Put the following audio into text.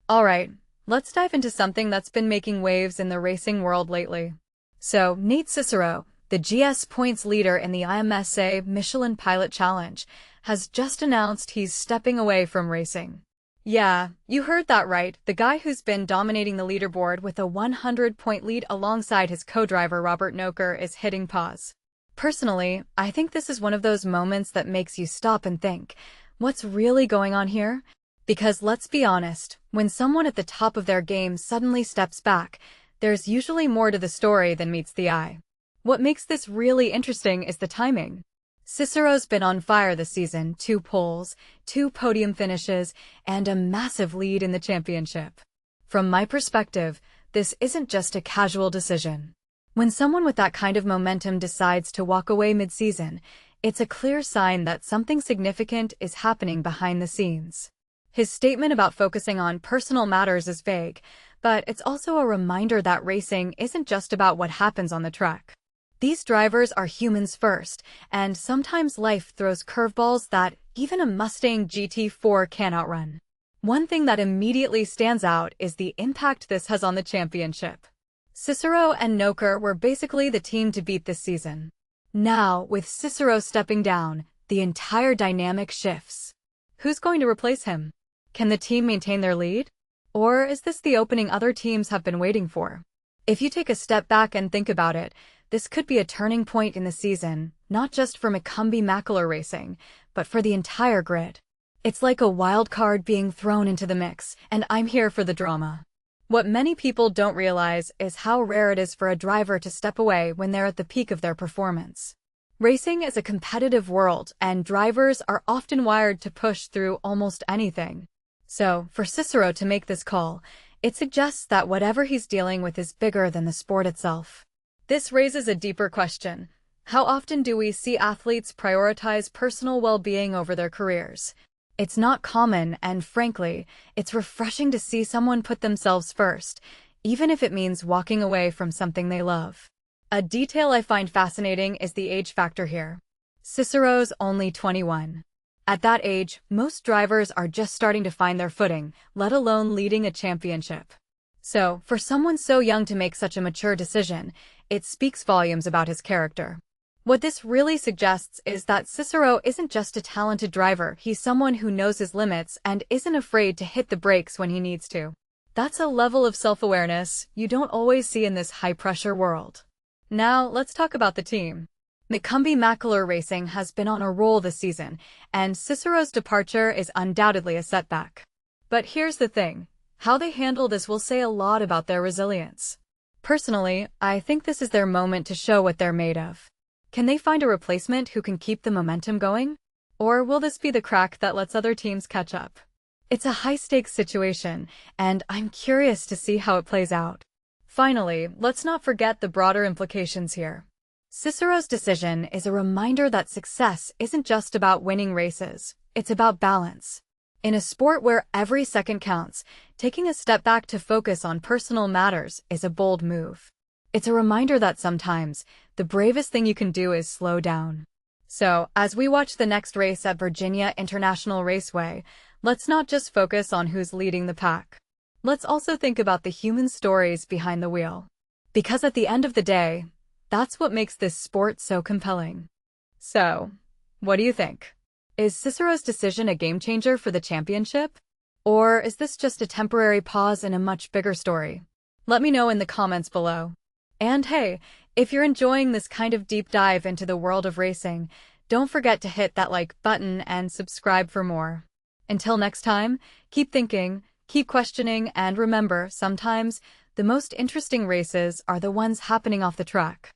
Alright, let's dive into something that's been making waves in the racing world lately. So, Nate Cicero, the GS points leader in the IMSA Michelin Pilot Challenge, has just announced he's stepping away from racing. Yeah, you heard that right. The guy who's been dominating the leaderboard with a 100-point lead alongside his co-driver Robert Noaker is hitting pause. Personally, I think this is one of those moments that makes you stop and think, what's really going on here? Because let's be honest, when someone at the top of their game suddenly steps back, there's usually more to the story than meets the eye. What makes this really interesting is the timing. Cicero's been on fire this season, 2 poles, 2 podium finishes, and a massive lead in the championship. From my perspective, this isn't just a casual decision. When someone with that kind of momentum decides to walk away mid-season, it's a clear sign that something significant is happening behind the scenes. His statement about focusing on personal matters is vague, but it's also a reminder that racing isn't just about what happens on the track. These drivers are humans first, and sometimes life throws curveballs that even a Mustang GT4 can't outrun. One thing that immediately stands out is the impact this has on the championship. Cicero and Noaker were basically the team to beat this season. Now, with Cicero stepping down, the entire dynamic shifts. Who's going to replace him? Can the team maintain their lead? Or is this the opening other teams have been waiting for? If you take a step back and think about it, this could be a turning point in the season, not just for McCumbee McAleer Racing, but for the entire grid. It's like a wild card being thrown into the mix, and I'm here for the drama. What many people don't realize is how rare it is for a driver to step away when they're at the peak of their performance. Racing is a competitive world, and drivers are often wired to push through almost anything. So, for Cicero to make this call, it suggests that whatever he's dealing with is bigger than the sport itself. This raises a deeper question. How often do we see athletes prioritize personal well-being over their careers? It's not common, and frankly, it's refreshing to see someone put themselves first, even if it means walking away from something they love. A detail I find fascinating is the age factor here. Cicero's only 21. At that age, most drivers are just starting to find their footing, let alone leading a championship. So, for someone so young to make such a mature decision, it speaks volumes about his character. What this really suggests is that Cicero isn't just a talented driver, he's someone who knows his limits and isn't afraid to hit the brakes when he needs to. That's a level of self-awareness you don't always see in this high-pressure world. Now, let's talk about the team. McCumbee McAleer Racing has been on a roll this season, and Cicero's departure is undoubtedly a setback. But here's the thing. How they handle this will say a lot about their resilience. Personally, I think this is their moment to show what they're made of. Can they find a replacement who can keep the momentum going? Or will this be the crack that lets other teams catch up? It's a high-stakes situation, and I'm curious to see how it plays out. Finally, let's not forget the broader implications here. Cicero's decision is a reminder that success isn't just about winning races, it's about balance. In a sport where every second counts, taking a step back to focus on personal matters is a bold move. It's a reminder that sometimes, the bravest thing you can do is slow down. So, as we watch the next race at Virginia International Raceway, let's not just focus on who's leading the pack. Let's also think about the human stories behind the wheel. Because at the end of the day, that's what makes this sport so compelling. So, what do you think? Is Cicero's decision a game-changer for the championship? Or is this just a temporary pause in a much bigger story? Let me know in the comments below. And hey, if you're enjoying this kind of deep dive into the world of racing, don't forget to hit that like button and subscribe for more. Until next time, keep thinking, keep questioning, and remember, sometimes the most interesting races are the ones happening off the track.